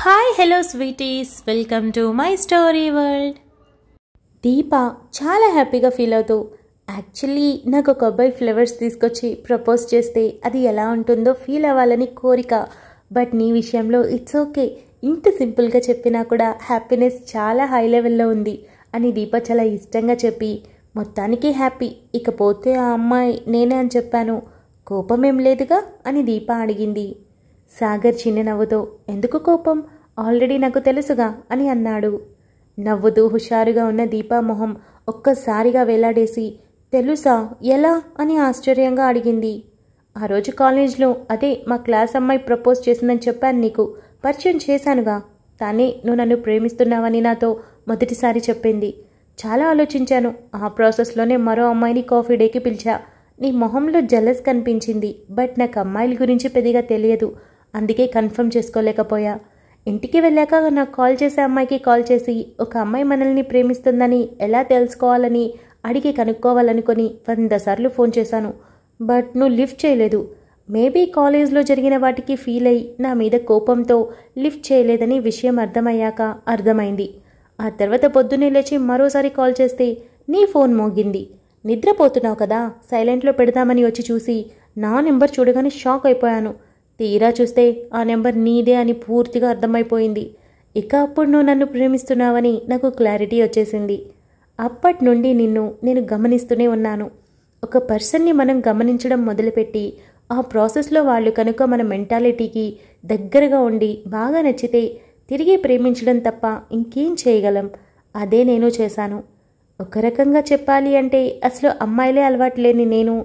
Hi hello sweeties, welcome to my story world. Deepa చాలా హ్యాపీగా feel అవుతూ, యాక్చువల్లీ నాకు ఒక అబ్బాయి ఫ్లవర్స్ తీసుకొచ్చి ప్రపోజ్ చేస్తే అది ఎలా ఉంటుందో ఫీల్ అవ్వాలని కోరిక. బట్ నీ విషయంలో ఇట్స్ ఓకే, ఇంత సింపుల్గా చెప్పినా కూడా హ్యాపీనెస్ చాలా హై లెవెల్లో ఉంది అని దీప చాలా ఇష్టంగా చెప్పి మొత్తానికి హ్యాపీ. ఇకపోతే ఆ అమ్మాయి నేనే అని చెప్పాను, కోపం ఏం లేదుగా అని దీప అడిగింది. సాగర్ చిన్న నవ్వుతో, ఎందుకు కోపం, ఆల్రెడీ నాకు తెలుసుగా అని అన్నాడు. నవ్వుతూ హుషారుగా ఉన్న దీపా మొహం ఒక్కసారిగా వేలాడేసి, తెలుసా, ఎలా అని ఆశ్చర్యంగా అడిగింది. ఆ రోజు కాలేజ్లో అదే మా క్లాస్ అమ్మాయి ప్రపోజ్ చేసిందని చెప్పాను, నీకు పరిచయం చేశానుగా, తానే నువ్వు నన్ను ప్రేమిస్తున్నావని నాతో మొదటిసారి చెప్పింది. చాలా ఆలోచించాను, ఆ ప్రాసెస్లోనే మరో అమ్మాయిని కాఫీ డేకి పిలిచా. నీ మొహంలో జెలస్ కనిపించింది, బట్ నాకు అమ్మాయిల గురించి పెద్దగా తెలియదు, అందుకే కన్ఫర్మ్ చేసుకోలేకపోయా. ఇంటికి వెళ్ళాక నాకు కాల్ చేసే అమ్మాయికి కాల్ చేసి ఒక అమ్మాయి మనల్ని ప్రేమిస్తుందని ఎలా తెలుసుకోవాలని అడిగి కనుక్కోవాలనుకొని 100 సార్లు ఫోన్ చేశాను. బట్ నువ్వు లిఫ్ట్ చేయలేదు. మేబీ కాలేజ్లో జరిగిన వాటికి ఫీల్ అయ్యి నా మీద కోపంతో లిఫ్ట్ చేయలేదని విషయం అర్థమైంది. ఆ తర్వాత పొద్దున్నే లేచి మరోసారి కాల్ చేస్తే నీ ఫోన్ మోగింది. నిద్రపోతున్నావు కదా, సైలెంట్లో పెడదామని వచ్చి చూసి నా నెంబర్ చూడగానే షాక్ అయిపోయాను. తీరా చూస్తే ఆ నెంబర్ నీదే అని పూర్తిగా అర్థమైపోయింది. ఇక అప్పుడు నువ్వు నన్ను ప్రేమిస్తున్నావని నాకు క్లారిటీ వచ్చేసింది. అప్పటి నుండి నేను గమనిస్తూనే ఉన్నాను. ఒక పర్సన్ని మనం గమనించడం మొదలుపెట్టి ఆ ప్రాసెస్లో వాళ్ళు కనుక మన మెంటాలిటీకి దగ్గరగా ఉండి బాగా నచ్చితే తిరిగి ప్రేమించడం తప్ప ఇంకేం చేయగలం. అదే నేను చేశాను. ఒక రకంగా చెప్పాలి అంటే అసలు అమ్మాయిలే అలవాటు లేని నేను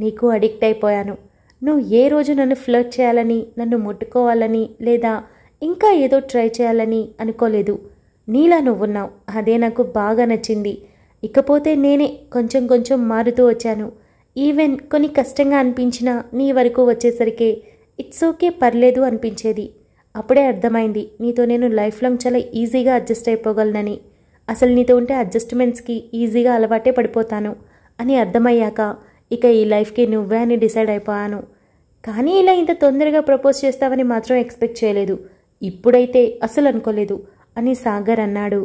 నీకు అడిక్ట్ అయిపోయాను. నువ్వు ఏ రోజు నన్ను ఫ్లర్ట్ చేయాలని, నన్ను ముట్టుకోవాలని లేదా ఇంకా ఏదో ట్రై చేయాలని అనుకోలేదు. నీలా నువ్వున్నావు, అదే నాకు బాగా నచ్చింది. ఇకపోతే నేనే కొంచెం కొంచెం మారుతూ వచ్చాను. ఈవెన్ కొన్ని కష్టంగా అనిపించినా నీ వరకు వచ్చేసరికి ఇట్స్ ఓకే, పర్లేదు అనిపించేది. అప్పుడే అర్థమైంది నీతో నేను లైఫ్ లాంగ్ చాలా ఈజీగా అడ్జస్ట్ అయిపోగలనని. అసలు నీతో ఉంటే అడ్జస్ట్మెంట్స్కి ఈజీగా అలవాటే పడిపోతాను అని అర్థమయ్యాక ఇక ఈ లైఫ్కి నువ్వే అని డిసైడ్ అయిపోయాను. కానీ ఇలా ఇంత తొందరగా ప్రపోజ్ చేస్తావని మాత్రం ఎక్స్పెక్ట్ చేయలేదు, ఇప్పుడైతే అసలు అనుకోలేదు అని సాగర్ అన్నాడు.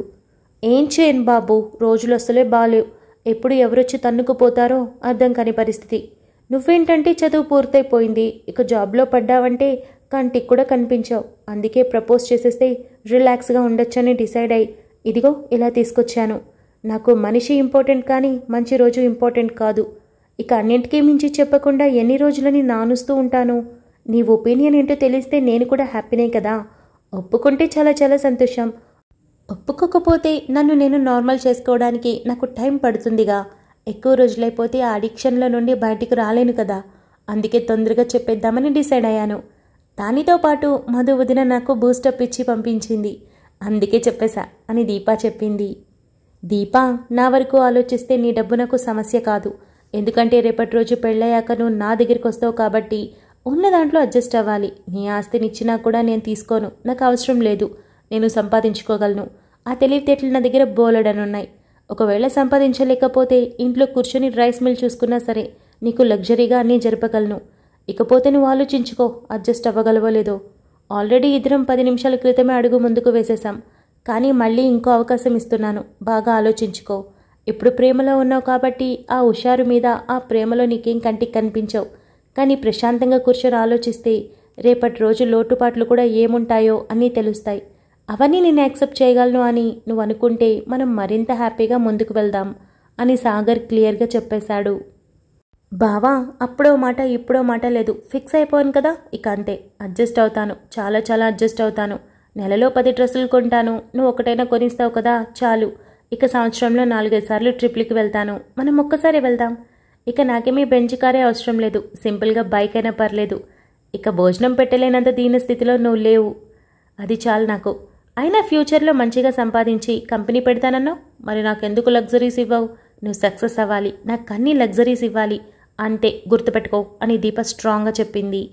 ఏం చేయను బాబు, రోజులు అసలే బాలేవు, ఎప్పుడు ఎవరొచ్చి తన్నుకుపోతారో అర్థం కాని పరిస్థితి. నువ్వేంటంటే చదువు పూర్తయిపోయింది, ఇక జాబ్లో పడ్డావంటే కంటికి కూడా కనిపించావు. అందుకే ప్రపోజ్ చేసేస్తే రిలాక్స్గా ఉండొచ్చని డిసైడ్ అయ్యి ఇదిగో ఇలా తీసుకొచ్చాను. నాకు మనిషి ఇంపార్టెంట్ కానీ మంచి రోజు ఇంపార్టెంట్ కాదు. ఇక అన్నింటికీ మించి చెప్పకుండా ఎన్ని రోజులని నానుస్తూ ఉంటాను. నీ ఒపీనియన్ ఏంటో తెలిస్తే నేను కూడా హ్యాపీనే కదా. ఒప్పుకుంటే చాలా చాలా సంతోషం, ఒప్పుకోకపోతే నన్ను నేను నార్మల్ చేసుకోవడానికి నాకు టైం పడుతుందిగా. ఎక్కువ రోజులైపోతే ఆ అడిక్షన్ల నుండి బయటికి రాలేను కదా. అందుకే తొందరగా చెప్పేద్దామని డిసైడ్ అయ్యాను. దానితో పాటు మధు వదిన నాకు బూస్టప్ ఇచ్చి పంపించింది, అందుకే చెప్పేశా అని దీపా చెప్పింది. దీపా, నా వరకు ఆలోచిస్తే నీ డబ్బు నాకు సమస్య కాదు. ఎందుకంటే రేపటి రోజు పెళ్ళయ్యాక నువ్వు నా దగ్గరికి వస్తావు కాబట్టి ఉన్న దాంట్లో అడ్జస్ట్ అవ్వాలి. నీ ఆస్తిని ఇచ్చినా కూడా నేను తీసుకోను, నాకు అవసరం లేదు, నేను సంపాదించుకోగలను. ఆ తెలివితేటలు నా దగ్గర బోలెడనున్నాయి. ఒకవేళ సంపాదించలేకపోతే ఇంట్లో కూర్చొని రైస్ మిల్ చూసుకున్నా సరే నీకు లగ్జరీగా అన్నీ జరపగలను. ఇకపోతే నువ్వు ఆలోచించుకో, అడ్జస్ట్ అవ్వగలవలేదో. ఆల్రెడీ ఇద్దరం 10 నిమిషాల క్రితమే అడుగు ముందుకు వేసేసాం, కానీ మళ్ళీ ఇంకో అవకాశం ఇస్తున్నాను, బాగా ఆలోచించుకో. ఇప్పుడు ప్రేమలో ఉన్నావు కాబట్టి ఆ హుషారు మీద ఆ ప్రేమలో నీకేం కంటికి కనిపించవు. కానీ ప్రశాంతంగా కూర్చొని ఆలోచిస్తే రేపటి రోజు లోటుపాట్లు కూడా ఏముంటాయో అన్నీ తెలుస్తాయి. అవన్నీ నేను యాక్సెప్ట్ చేయగలను అని నువ్వు అనుకుంటే మనం మరింత హ్యాపీగా ముందుకు వెళ్దాం అని సాగర్ క్లియర్గా చెప్పేశాడు. బావా, అప్పుడో మాట ఇప్పుడో మాట లేదు, ఫిక్స్ అయిపోయాను కదా, ఇక అంతే, అడ్జస్ట్ అవుతాను, చాలా చాలా అడ్జస్ట్ అవుతాను. నెలలో 10 డ్రెస్సులు కొంటాను, నువ్వు ఒకటైనా కొనిస్తావు కదా, చాలు. ఇక సంవత్సరంలో 4-5 సార్లు ట్రిప్లకి వెళ్తాను, మనం ఒక్కసారి వెళ్దాం. ఇక నాకేమీ బెంచ్ కారే అవసరం లేదు, సింపుల్గా బైక్ అయినా పర్లేదు. ఇక భోజనం పెట్టలేనంత దీన స్థితిలో నువ్వు లేవు, అది చాలు నాకు. అయినా ఫ్యూచర్లో మంచిగా సంపాదించి కంపెనీ పెడతానన్నావు, మరి నాకెందుకు లగ్జరీస్ ఇవ్వవు? నువ్వు సక్సెస్ అవ్వాలి, నాకు అన్ని లగ్జరీస్ ఇవ్వాలి, అంతే, గుర్తుపెట్టుకో అని దీప స్ట్రాంగ్గా చెప్పింది.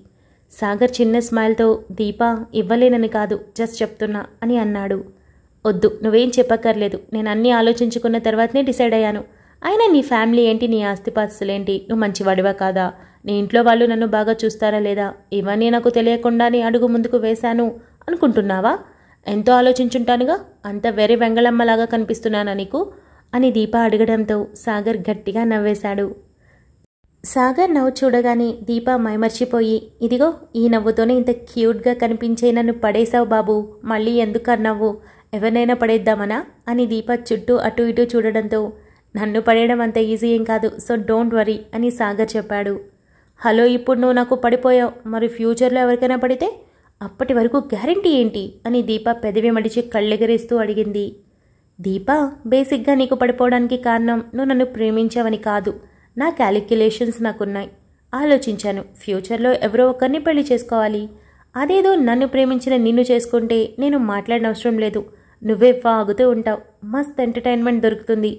సాగర్ చిన్న స్మైల్తో, దీప ఇవ్వలేనని కాదు, జస్ట్ చెప్తున్నా అని అన్నాడు. వద్దు, నువ్వేం చెప్పక్కర్లేదు, నేను అన్నీ ఆలోచించుకున్న తర్వాతనే డిసైడ్ అయ్యాను. అయినా నీ ఫ్యామిలీ ఏంటి, నీ ఆస్తిపాస్తులేంటి, నువ్వు మంచివాడివా కాదా, నీ ఇంట్లో వాళ్ళు నన్ను బాగా చూస్తారా లేదా, ఇవన్నీ నాకు తెలియకుండానే అడుగు ముందుకు వేశాను అనుకుంటున్నావా? ఎంతో ఆలోచించుంటానుగా, అంత వెర్రి వెంగళమ్మలాగా కనిపిస్తున్నానా నీకు అని దీప అడగడంతో సాగర్ గట్టిగా నవ్వేశాడు. సాగర్ నవ్వు చూడగానే దీప మైమర్చిపోయి, ఇదిగో ఈ నవ్వుతోనే ఇంత క్యూట్గా కనిపించే నన్ను పడేశావు బాబు, మళ్ళీ ఎందుకు అన్నావు, ఎవరినైనా పడేద్దామనా అని దీప చుట్టూ అటు ఇటు చూడడంతో, నన్ను పడేయడం అంత ఈజీ ఏం కాదు, సో డోంట్ వరీ అని సాగర్ చెప్పాడు. హలో, ఇప్పుడు నువ్వు నాకు పడిపోయావు, మరి ఫ్యూచర్లో ఎవరికైనా పడితే అప్పటి వరకు గ్యారంటీ ఏంటి అని దీప పెదవి మడిచి కళ్ళెగరేస్తూ అడిగింది. దీప, బేసిక్గా నీకు పడిపోవడానికి కారణం నువ్వు నన్ను ప్రేమించావని కాదు, నా క్యాలిక్యులేషన్స్ నాకున్నాయి. ఆలోచించాను, ఫ్యూచర్లో ఎవరో ఒకరిని పెళ్లి చేసుకోవాలి. అదేదో నన్ను ప్రేమించిన నిన్ను చేసుకుంటే నేను మాట్లాడిన అవసరం లేదు, నువ్వే వాగుతూ ఉంటావు, మస్త్ ఎంటర్టైన్మెంట్ దొరుకుతుంది.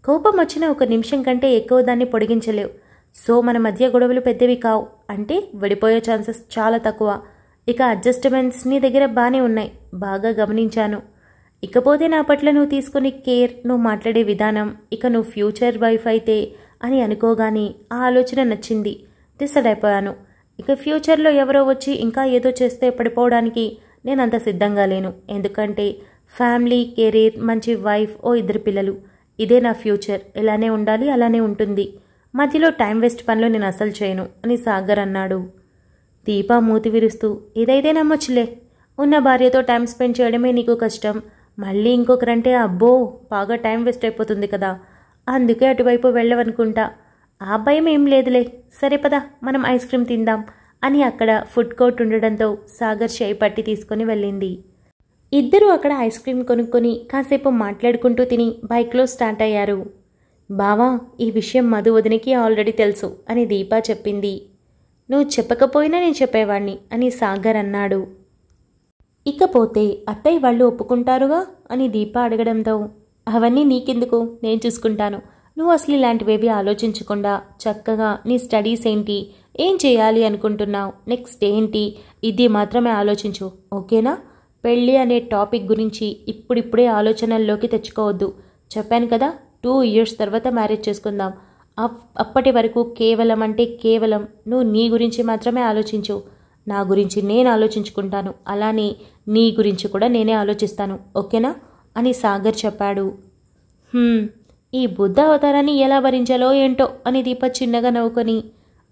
కోపం వచ్చిన 1 నిమిషం కంటే ఎక్కువ దాన్ని పొడిగించలేవు. సో మన మధ్య గొడవలు పెద్దవి కావు, అంటే విడిపోయే ఛాన్సెస్ చాలా తక్కువ. ఇక అడ్జస్ట్మెంట్స్ నీ దగ్గర బాగానే ఉన్నాయి, బాగా గమనించాను. ఇకపోతే నా పట్ల నువ్వు తీసుకునే కేర్, నువ్వు మాట్లాడే విధానం, ఇక నువ్వు ఫ్యూచర్ వైఫ్ అయితే అని అనుకోగానే ఆ ఆలోచన నచ్చింది, డిసైడ్ అయిపోయాను. ఇక ఫ్యూచర్లో ఎవరో వచ్చి ఇంకా ఏదో చేస్తే పడిపోవడానికి నేను అంత సిద్ధంగా లేను. ఎందుకంటే ఫ్యామిలీ, కెరీర్, మంచి వైఫ్, 2 పిల్లలు, ఇదే నా ఫ్యూచర్. ఇలానే ఉండాలి, అలానే ఉంటుంది. మధ్యలో టైం వేస్ట్ పనులు నేను అసలు చేయను అని సాగర్ అన్నాడు. దీప మూతి విరుస్తూ, ఇదైతే నమ్మొచ్చులే, ఉన్న భార్యతో టైం స్పెండ్ చేయడమే నీకు కష్టం, మళ్ళీ ఇంకొకరంటే అబ్బో బాగా టైం వేస్ట్ అయిపోతుంది కదా, అందుకే అటువైపు వెళ్ళవనుకుంటా. ఆ భయం ఏం లేదులే, సరే పద మనం ఐస్ క్రీమ్ తిందాం అని అక్కడ ఫుడ్ కోర్ట్ ఉండడంతో సాగర్ చేయి పట్టి తీసుకొని వెళ్ళింది. ఇద్దరూ అక్కడ ఐస్ క్రీమ్ కొనుక్కొని కాసేపు మాట్లాడుకుంటూ తిని బైక్లో స్టార్ట్ అయ్యారు. బావా, ఈ విషయం మధు వదినికి ఆల్రెడీ తెలుసు అని దీప చెప్పింది. నువ్వు చెప్పకపోయినా నేను చెప్పేవాణ్ణి అని సాగర్ అన్నాడు. ఇకపోతే అత్తయ్య వాళ్ళు ఒప్పుకుంటారుగా అని దీప అడగడంతో, అవన్నీ నీకెందుకు, నేను చూసుకుంటాను. నువ్వు అసలు ఇలాంటివేవి ఆలోచించకుండా చక్కగా నీ స్టడీస్ ఏంటి, ఏం చేయాలి అనుకుంటున్నావు, నెక్స్ట్ ఏంటి, ఇది మాత్రమే ఆలోచించు, ఓకేనా? పెళ్ళి అనే టాపిక్ గురించి ఇప్పుడిప్పుడే ఆలోచనల్లోకి తెచ్చుకోవద్దు. చెప్పాను కదా, 2 ఇయర్స్ తర్వాత మ్యారేజ్ చేసుకుందాం. అప్పటి వరకు కేవలం అంటే కేవలం నువ్వు నీ గురించి మాత్రమే ఆలోచించు. నా గురించి నేను ఆలోచించుకుంటాను, అలానే నీ గురించి కూడా నేనే ఆలోచిస్తాను, ఓకేనా అని సాగర్ చెప్పాడు. ఈ బుద్ధ అవతారాన్ని ఎలా భరించాలో ఏంటో అని దీప చిన్నగా నవ్వుకొని,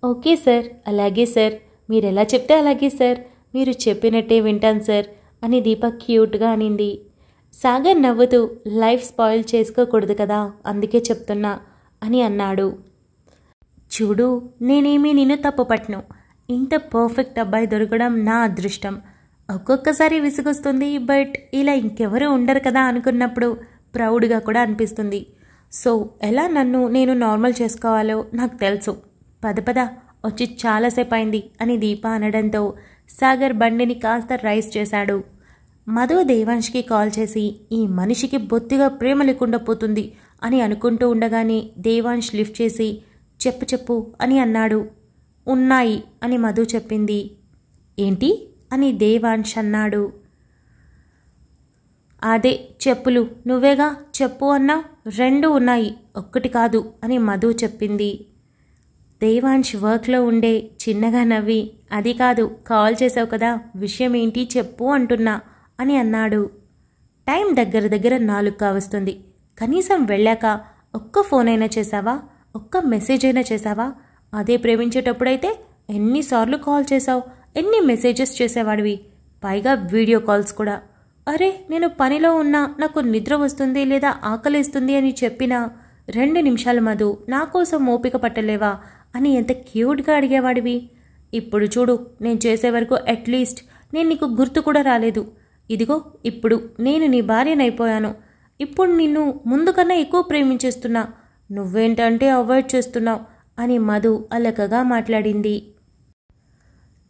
ఓకే సార్, అలాగే సార్, మీరు ఎలా చెప్తే అలాగే సార్, మీరు చెప్పినట్టే వింటాను సార్ అని దీప క్యూట్గా అనింది. సాగర్ నవ్వుతూ, లైఫ్ స్పాయిల్ చేసుకోకూడదు కదా, అందుకే చెప్తున్నా అని అన్నాడు. చూడు, నేనేమీ నిన్ను తప్పుపట్టను, ఇంత పర్ఫెక్ట్ అబ్బాయి దొరకడం నా అదృష్టం. ఒక్కొక్కసారి విసుగొస్తుంది, బట్ ఇలా ఇంకెవరూ ఉండరు కదా అనుకున్నప్పుడు ప్రౌడ్గా కూడా అనిపిస్తుంది. సో ఎలా నన్ను నేను నార్మల్ చేసుకోవాలో నాకు తెలుసు, పద వచ్చి చాలాసేపు అయింది అని దీప అనడంతో సాగర్ బండిని కాస్త రైస్ చేశాడు. మధు దేవాంష్కి కాల్ చేసి, ఈ మనిషికి బొత్తిగా ప్రేమ లేకుండా పోతుంది అని అనుకుంటూ ఉండగానే దేవాంష్ లిఫ్ట్ చేసి, చెప్పు అని అన్నాడు. ఉన్నాయి అని మధు చెప్పింది. ఏంటి అని దేవాంష్ అన్నాడు. అదే చెప్పులు, నువ్వేగా చెప్పు అన్నావు, 2 ఉన్నాయి, ఒక్కటి కాదు అని మధు చెప్పింది. దేవాంష్ వర్క్లో ఉండే చిన్నగా నవ్వి, అది కాదు, కాల్ చేసావు కదా, విషయం ఏంటి చెప్పు అంటున్నా అని అన్నాడు. టైం దగ్గర 4 కావస్తుంది, కనీసం వెళ్ళాక ఒక్క ఫోన్ అయినా చేసావా, ఒక్క మెసేజ్ అయినా చేసావా? అదే ప్రేమించేటప్పుడైతే ఎన్నిసార్లు కాల్ చేసావు, ఎన్ని మెసేజెస్ చేసేవాడివి, పైగా వీడియో కాల్స్ కూడా. అరే నేను పనిలో ఉన్నా, నాకు నిద్ర వస్తుంది లేదా ఆకలిస్తుంది అని చెప్పినా 2 నిమిషాలు మధు, నా కోసం ఓపిక పట్టలేవా అని ఎంత క్యూట్గా అడిగేవాడివి. ఇప్పుడు చూడు, నేను చేసే వరకు అట్లీస్ట్ నేను నీకు గుర్తు కూడా రాలేదు. ఇదిగో ఇప్పుడు నేను నీ భార్యనైపోయాను, ఇప్పుడు నిన్ను ముందు కన్నా ఎక్కువ ప్రేమించేస్తున్నా, నువ్వేంటంటే అవాయిడ్ చేస్తున్నావు అని మధు అలకగా మాట్లాడింది.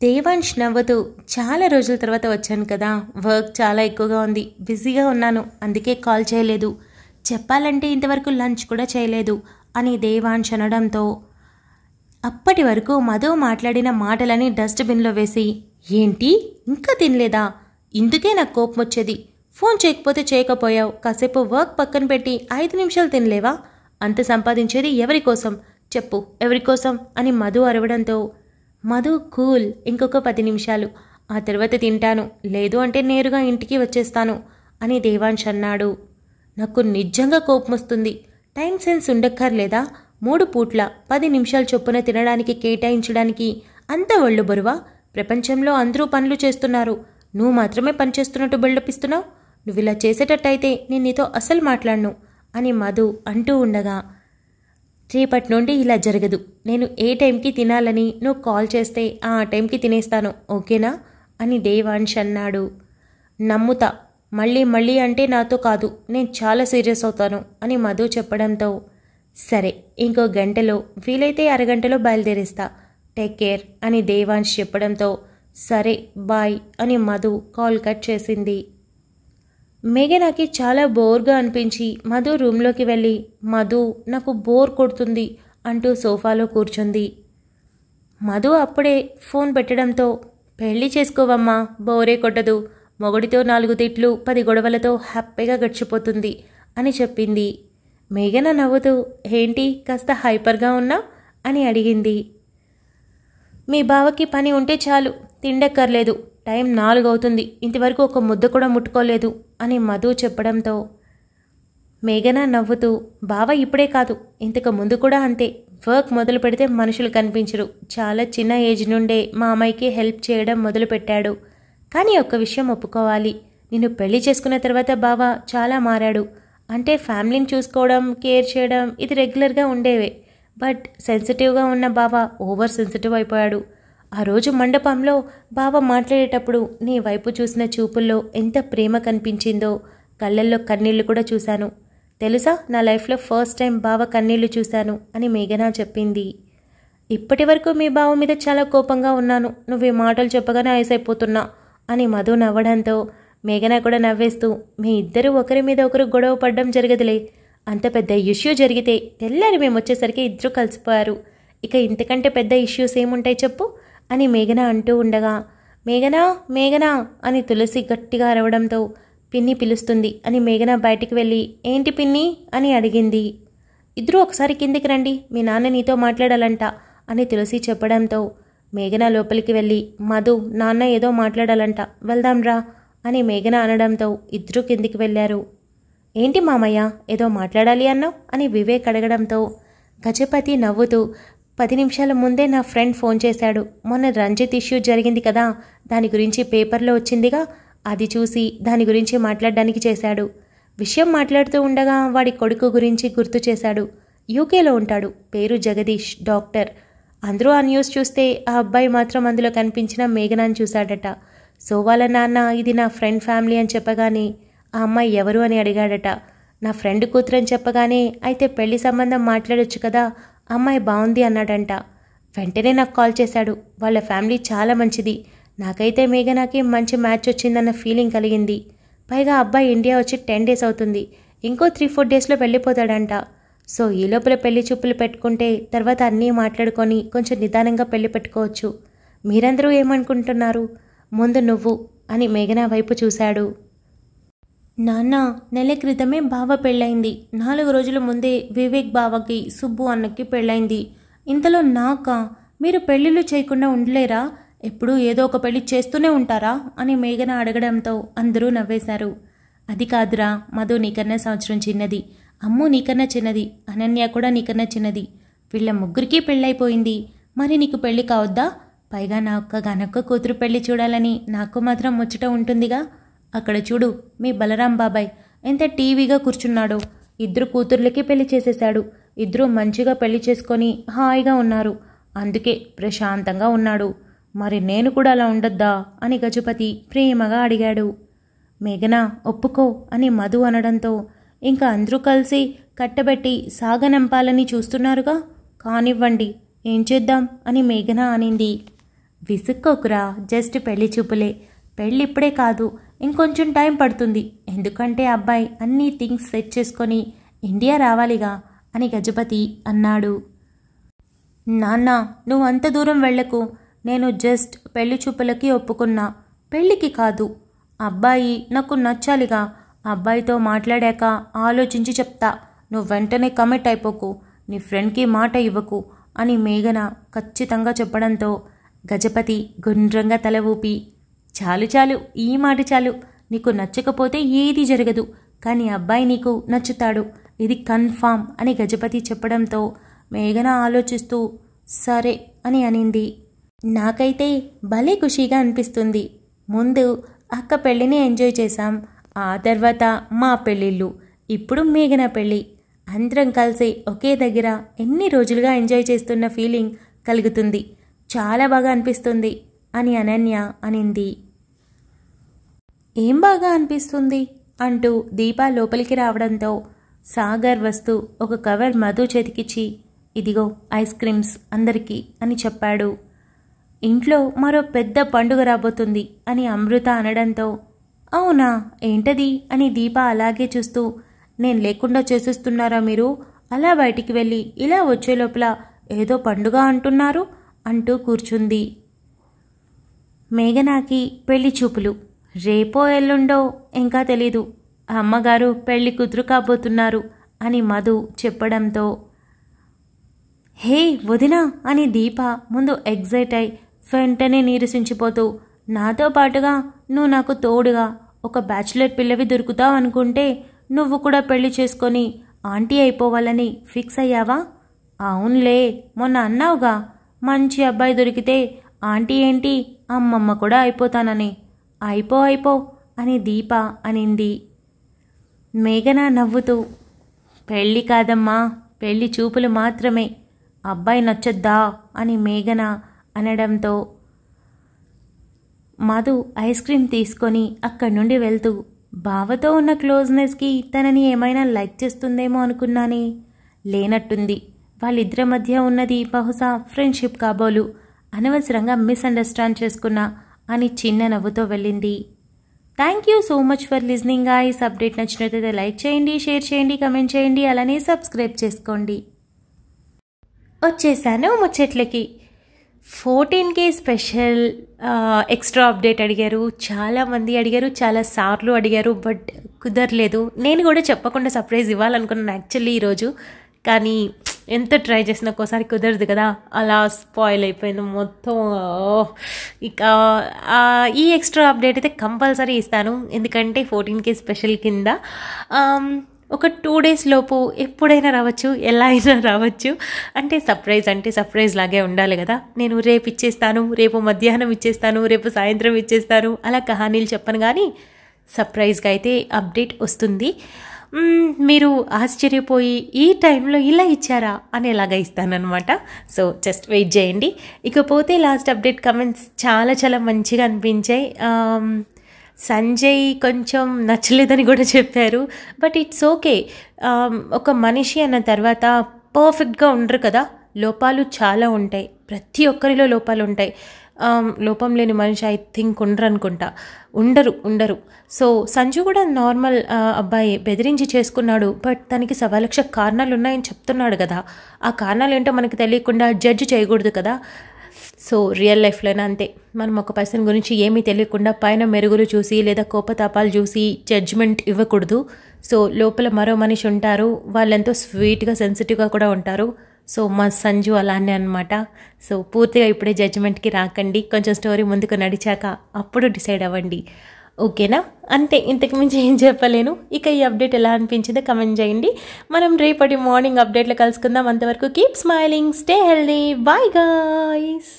దేవాంష్ నవ్వుతూ, చాలా రోజుల తర్వాత వచ్చాను కదా, వర్క్ చాలా ఎక్కువగా ఉంది, బిజీగా ఉన్నాను, అందుకే కాల్ చేయలేదు, చెప్పాలంటే ఇంతవరకు లంచ్ కూడా చేయలేదు అని దేవాంష్ అనడంతో అప్పటి వరకు మధు మాట్లాడిన మాటలని డస్ట్బిన్లో వేసి, ఏంటి ఇంకా తినలేదా, ఇందుకే నాకు కోపం వచ్చేది, ఫోన్ చేయకపోతే చేయకపోయావు, కాసేపు వర్క్ పక్కన పెట్టి 5 నిమిషాలు తినలేవా, అంత సంపాదించేది ఎవరి కోసం చెప్పు, ఎవరి కోసం అని మధు అరవడంతో మధు కూల్, ఇంకొక 10 నిమిషాలు, ఆ తర్వాత తింటాను, లేదు అంటే నేరుగా ఇంటికి వచ్చేస్తాను అని దేవాంశ్ అన్నాడు. నాకు నిజంగా కోపం వస్తుంది. Time sense ఉండక్కర్లేదా? 3 పూట్ల 10 నిమిషాల చొప్పున తినడానికి కేటాయించడానికి అంత ఒళ్ళు బరువా? ప్రపంచంలో అందరూ పనులు చేస్తున్నారు, నువ్వు మాత్రమే పనిచేస్తున్నట్టు బిల్డప్ ఇస్తున్నావు. నువ్వు ఇలా చేసేటట్టయితే నేను నీతో అస్సలు మాట్లాడను అని మధు అంటూ ఉండగా, రేపటి నుండి ఇలా జరగదు. నేను ఏ టైంకి తినాలని నువ్వు కాల్ చేస్తే ఆ టైంకి తినేస్తాను, ఓకేనా అని దేవాంశ్ అన్నాడు. నమ్ముతా, మళ్ళీ మళ్ళీ అంటే నాతో కాదు, నేను చాలా సీరియస్ అవుతాను అని మధు చెప్పడంతో, సరే ఇంకో గంటలో వీలైతే అరగంటలో బయలుదేరేస్తా, టేక్ కేర్ అని దేవాంశ్ చెప్పడంతో, సరే బాయ్ అని మధు కాల్ కట్ చేసింది. మేఘనాకి చాలా బోర్గా అనిపించి మధు రూమ్లోకి వెళ్ళి, మధు నాకు బోర్ కొడుతుంది అంటూ సోఫాలో కూర్చుంది. మధు అప్పుడే ఫోన్ పెట్టడంతో, పెళ్లి చేసుకోవమ్మా, బోరే కొట్టదు, మొగుడితో 4 తిట్లు 10 గొడవలతో హ్యాపీగా గడిచిపోతుంది అని చెప్పింది. మేఘన నవ్వుతూ, ఏంటి కాస్త హైపర్గా ఉన్నా అని అడిగింది. మీ బావకి పని ఉంటే చాలు, తిండక్కర్లేదు, టైం 4 అవుతుంది, ఇంతవరకు ఒక ముద్ద కూడా ముట్టుకోలేదు అని మధు చెప్పడంతో, మేఘన నవ్వుతూ, బావ ఇప్పుడే కాదు ఇంతకు ముందు కూడా అంతే, వర్క్ మొదలు పెడితే మనుషులు కనిపించరు, చాలా చిన్న ఏజ్ నుండే మా అమ్మాయికి హెల్ప్ చేయడం మొదలుపెట్టాడు. కానీ ఒక్క విషయం ఒప్పుకోవాలి, నిన్ను పెళ్లి చేసుకున్న తర్వాత బావ చాలా మారాడు. అంటే ఫ్యామిలీని చూసుకోవడం, కేర్ చేయడం ఇది రెగ్యులర్గా ఉండేవే, బట్ సెన్సిటివ్గా ఉన్న బావ ఓవర్ సెన్సిటివ్ అయిపోయాడు. ఆ రోజు మండపంలో బావ మాట్లాడేటప్పుడు నీ వైపు చూసిన చూపుల్లో ఎంత ప్రేమ కనిపించిందో, కళ్ళల్లో కన్నీళ్లు కూడా చూశాను. తెలుసా, నా లైఫ్లో ఫస్ట్ టైం బావ కన్నీళ్లు చూశాను అని మేఘన చెప్పింది. ఇప్పటి వరకు మీ బావ మీద చాలా కోపంగా ఉన్నాను, నువ్వు ఈ మాటలు చెప్పగానే ఐసైపోతున్నా అని మధు నవ్వడంతో మేఘన కూడా నవ్వేస్తూ, మీ ఇద్దరు ఒకరి మీద ఒకరు గొడవ పడ్డం జరగదులే, అంత పెద్ద ఇష్యూ జరిగితే తెల్లారి మేము వచ్చేసరికి ఇద్దరు కలిసిపోయారు, ఇక ఇంతకంటే పెద్ద ఇష్యూస్ ఏముంటాయి చెప్పు అని మేఘన అంటూ ఉండగా, మేఘనా మేఘనా అని తులసి గట్టిగా అరవడంతో పిన్ని పిలుస్తుంది అని మేఘన బయటికి వెళ్ళి, ఏంటి పిన్ని అని అడిగింది. ఇద్దరూ ఒకసారి కిందికి రండి, మీ నాన్న నీతో మాట్లాడాలంట అని తులసి చెప్పడంతో మేఘన లోపలికి వెళ్ళి, మధు నాన్న ఏదో మాట్లాడాలంట, వెళ్దాంరా అని మేఘన అనడంతో ఇద్దరూ కిందికి వెళ్ళారు. ఏంటి మామయ్య ఏదో మాట్లాడాలి అన్నావు అని వివేక్ అడగడంతో గజపతి నవ్వుతూ, 10 నిమిషాల ముందే నా ఫ్రెండ్ ఫోన్ చేశాడు, మొన్న రంజిత్ ఇష్యూ జరిగింది కదా, దాని గురించి పేపర్లో వచ్చిందిగా, అది చూసి దాని గురించి మాట్లాడడానికి చేశాడు. విషయం మాట్లాడుతూ ఉండగా వాడి కొడుకు గురించి గుర్తు చేశాడు, యూకేలో ఉంటాడు, పేరు జగదీష్, డాక్టర్. అందరూ ఆ న్యూస్ చూస్తే ఆ అబ్బాయి మాత్రం అందులో కనిపించిన మేఘనాన్ని చూశాడట. సో వాళ్ళ నాన్న ఇది నా ఫ్రెండ్ ఫ్యామిలీ అని చెప్పగానే ఆ అమ్మాయి ఎవరు అని అడిగాడట. నా ఫ్రెండ్ కూతురు అని చెప్పగానే, అయితే పెళ్లి సంబంధం మాట్లాడొచ్చు కదా, అమ్మాయి బాగుంది అన్నాడంట. వెంటనే నాకు కాల్ చేశాడు, వాళ్ళ ఫ్యామిలీ చాలా మంచిది, నాకైతే మేఘనాకి మంచి మ్యాచ్ వచ్చిందన్న ఫీలింగ్ కలిగింది. పైగా అబ్బాయి ఇండియా వచ్చి 10 డేస్ అవుతుంది, ఇంకో 3-4 డేస్లో వెళ్ళిపోతాడంట. సో ఈ లోపల పెళ్లి చూపులు పెట్టుకుంటే తర్వాత అన్నీ మాట్లాడుకొని కొంచెం నిదానంగా పెళ్లి పెట్టుకోవచ్చు. మీరందరూ ఏమనుకుంటున్నారు? ముందు నువ్వు అని మేఘన వైపు చూశాడు. నాన్న, నెల క్రితమే బావ పెళ్ళైంది, 4 రోజుల ముందే వివేక్ బావకి సుబ్బు అన్నకి పెళ్ళైంది, ఇంతలో నాకా? మీరు పెళ్ళిళ్ళు చేయకుండా ఉండలేరా? ఎప్పుడూ ఏదో ఒక పెళ్లి చేస్తూనే ఉంటారా అని మేఘన అడగడంతో అందరూ నవ్వేశారు. అది కాదురా, మధు నీకన్నా సంవత్సరం చిన్నది, అమ్ము నీకన్నా చిన్నది, అనన్య కూడా నీకన్నా చిన్నది, వీళ్ళ ముగ్గురికి పెళ్ళైపోయింది, మరి నీకు పెళ్లి కావద్దా? పైగా నా ఒక్కగానొక్క కూతురు పెళ్లి చూడాలని నాకు మాత్రం ముచ్చట ఉంటుందిగా. అక్కడ చూడు, మీ బలరాం బాబాయ్ ఎంత టీవీగా కూర్చున్నాడో, 2 కూతుర్లకి పెళ్లి చేసేశాడు, 2 మంచిగా పెళ్లి చేసుకొని హాయిగా ఉన్నారు, అందుకే ప్రశాంతంగా ఉన్నాడు. మరి నేను కూడా అలా ఉండొద్దా అని గజపతి ప్రేమగా అడిగాడు. మేఘన ఒప్పుకో అని మధు అనడంతో, ఇంకా అందరూ కలిసి కట్టబెట్టి సాగనంపాలని చూస్తున్నారుగా, కానివ్వండి, ఏం చేద్దాం అని మేఘన అనింది. విసుక్కోకురా, జస్ట్ పెళ్లి చూపులే, పెళ్ళిప్పుడే కాదు, ఇంకొంచెం టైం పడుతుంది, ఎందుకంటే అబ్బాయి అన్ని థింగ్స్ సెట్ చేసుకొని ఇండియా రావాలిగా అని గజపతి అన్నాడు. నాన్న, నువ్వు అంత దూరం వెళ్ళకు, నేను జస్ట్ పెళ్లి చూపులకి ఒప్పుకున్నా, పెళ్ళికి కాదు. అబ్బాయి నాకు నచ్చాలిగా, అబ్బాయితో మాట్లాడాక ఆలోచించి చెప్తా, నువ్వు వెంటనే కమిట్ అయిపోకు, నీ ఫ్రెండ్కి మాట ఇవ్వకు అని మేఘన ఖచ్చితంగా చెప్పడంతో గజపతి గుండ్రంగా తల ఊపి, చాలు చాలు, ఈ మాట చాలు. నీకు నచ్చకపోతే ఏది జరగదు, కానీ అబ్బాయి నీకు నచ్చుతాడు, ఇది కన్ఫామ్ అని గజపతి చెప్పడంతో మేఘన ఆలోచిస్తూ సరే అని అనింది. నాకైతే భలే ఖుషీగా అనిపిస్తుంది. ముందు అక్క పెళ్ళిని ఎంజాయ్ చేశాం, ఆ తర్వాత మా పెళ్ళిళ్ళు, ఇప్పుడు మేఘన పెళ్ళి. అందరం కలిసి ఒకే దగ్గర ఎన్ని రోజులుగా ఎంజాయ్ చేస్తున్న ఫీలింగ్ కలుగుతుంది. చాలా బాగా అనిపిస్తుంది అని అనన్య అనింది. ఏం బాగా అనిపిస్తుంది అంటూ దీప లోపలికి రావడంతో సాగర్ వస్తూ ఒక కవర్ మధు చేతికిచ్చి ఇదిగో ఐస్ క్రీమ్స్ అందరికీ అని చెప్పాడు. ఇంట్లో మరో పెద్ద పండుగ రాబోతుంది అని అమృత అనడంతో అవునా ఏంటది అని దీప అలాగే చూస్తూ నేను లేకుండా చేసేస్తున్నారా మీరు, అలా బయటికి వెళ్ళి ఇలా వచ్చే లోపల ఏదో పండుగ అంటున్నారు అంటూ కూర్చుంది. మేఘనాకి పెళ్లి చూపులు రేపో ఎల్లుండో ఇంకా తెలీదు, అమ్మగారు పెళ్లి కూతురు కాబోతున్నారు అని మధు చెప్పడంతో హే వదినా అని దీప ముందు ఎగ్జైట్ అయి వెంటనే నీరసించిపోతూ నాతో పాటుగా నువ్వు నాకు తోడుగా ఒక బ్యాచులర్ పిల్లవి దొరుకుతావు అనుకుంటే నువ్వు కూడా పెళ్లి చేసుకొని ఆంటీ అయిపోవాలని ఫిక్స్ అయ్యావా? అవునులే, మొన్న అన్నావుగా మంచి అబ్బాయి దొరికితే ఆంటీ ఏంటి అమ్మమ్మ కూడా అయిపోతానని. అయిపో అని దీప అనింది. మేఘన నవ్వుతూ పెళ్ళి కాదమ్మా, పెళ్లి చూపులు మాత్రమే, అబ్బాయి నచ్చొద్దా అని మేఘన అనడంతో మధు ఐస్ క్రీమ్ తీసుకొని అక్కడి నుండి వెళ్తూ బావతో ఉన్న క్లోజ్నెస్కి తనని ఏమైనా లైక్ చేస్తుందేమో అనుకున్నానే, లేనట్టుంది. వాళ్ళిద్దరి మధ్య ఉన్నది బహుశా ఫ్రెండ్షిప్ కాబోలు, అనవసరంగా మిస్అండర్స్టాండ్ చేసుకున్నా అని చిన్న నవ్వుతో వెళ్ళింది. Thank you so much for listening guys. Update నచ్చినట్లయితే లైక్ చేయండి, షేర్ చేయండి, కమెంట్ చేయండి, అలానే సబ్స్క్రైబ్ చేసుకోండి. వచ్చేసాను ముచ్చట్లకి. 14K స్పెషల్ ఎక్స్ట్రా అప్డేట్ అడిగారు, చాలామంది అడిగారు, చాలా సార్లు అడిగారు, బట్ కుదరలేదు. నేను కూడా చెప్పకుండా సర్ప్రైజ్ ఇవ్వాలనుకున్నాను యాక్చువల్లీ ఈరోజు, కానీ ఎంత ట్రై చేసినా ఒక్కోసారి కుదరదు కదా, అలా స్పాయిల్ అయిపోయింది మొత్తం. ఇక ఈ ఎక్స్ట్రా అప్డేట్ అయితే కంపల్సరీ ఇస్తాను, ఎందుకంటే 14K స్పెషల్ కింద ఒక 2 days లోపు ఎప్పుడైనా రావచ్చు, ఎలా అయినా రావచ్చు. అంటే సర్ప్రైజ్ లాగే ఉండాలి కదా. నేను రేపు ఇచ్చేస్తాను, రేపు మధ్యాహ్నం ఇచ్చేస్తాను, రేపు సాయంత్రం ఇచ్చేస్తాను, అలా కహానీలు చెప్పను, కానీ సర్ప్రైజ్గా అయితే అప్డేట్ వస్తుంది. మీరు ఆశ్చర్యపోయి ఈ టైంలో ఇలా ఇచ్చారా అనేలాగా ఇస్తానన్నమాట. సో జస్ట్ వెయిట్ చేయండి. ఇకపోతే లాస్ట్ అప్డేట్ కమెంట్స్ చాలా చాలా మంచిగా అనిపించాయి. సంజయ్ కొంచెం నచ్చలేదని కూడా చెప్పారు, బట్ ఇట్స్ ఓకే. ఒక మనిషి అన్న తర్వాత పర్ఫెక్ట్గా ఉండరు కదా, లోపాలు చాలా ఉంటాయి, ప్రతి ఒక్కరిలో లోపాలు ఉంటాయి. లోపం లేని మనిషి ఐ థింక్ ఉండరు. సో సంజు కూడా నార్మల్ అబ్బాయి, బెదిరించి చేసుకున్నాడు, బట్ తనకి 1,00,000 కారణాలు ఉన్నాయని చెప్తున్నాడు కదా. ఆ కారణాలు ఏంటో మనకు తెలియకుండా జడ్జి చేయకూడదు కదా. సో రియల్ లైఫ్లోనే అంతే, మనం ఒక పర్సన్ గురించి ఏమీ తెలియకుండా పైన మెరుగులు చూసి లేదా కోపతాపాలు చూసి జడ్జ్మెంట్ ఇవ్వకూడదు. సో లోపల మరో మనిషి ఉంటారు, వాళ్ళెంతో స్వీట్గా సెన్సిటివ్గా కూడా ఉంటారు. సో మా సంజు అలానే అనమాట. సో పూర్తిగా ఇప్పుడే జడ్జిమెంట్కి రాకండి, కొంచెం స్టోరీ ముందుకు నడిచాక అప్పుడు డిసైడ్ అవ్వండి, ఓకేనా? అంతే, ఇంతకు మించి ఏం చెప్పలేను. ఇక ఈ అప్డేట్ ఎలా అనిపించిందో కమెంట్ చేయండి. మనం రేపటి మార్నింగ్ అప్డేట్లో కలుసుకుందాం. అంతవరకు keep smiling, stay healthy, bye guys.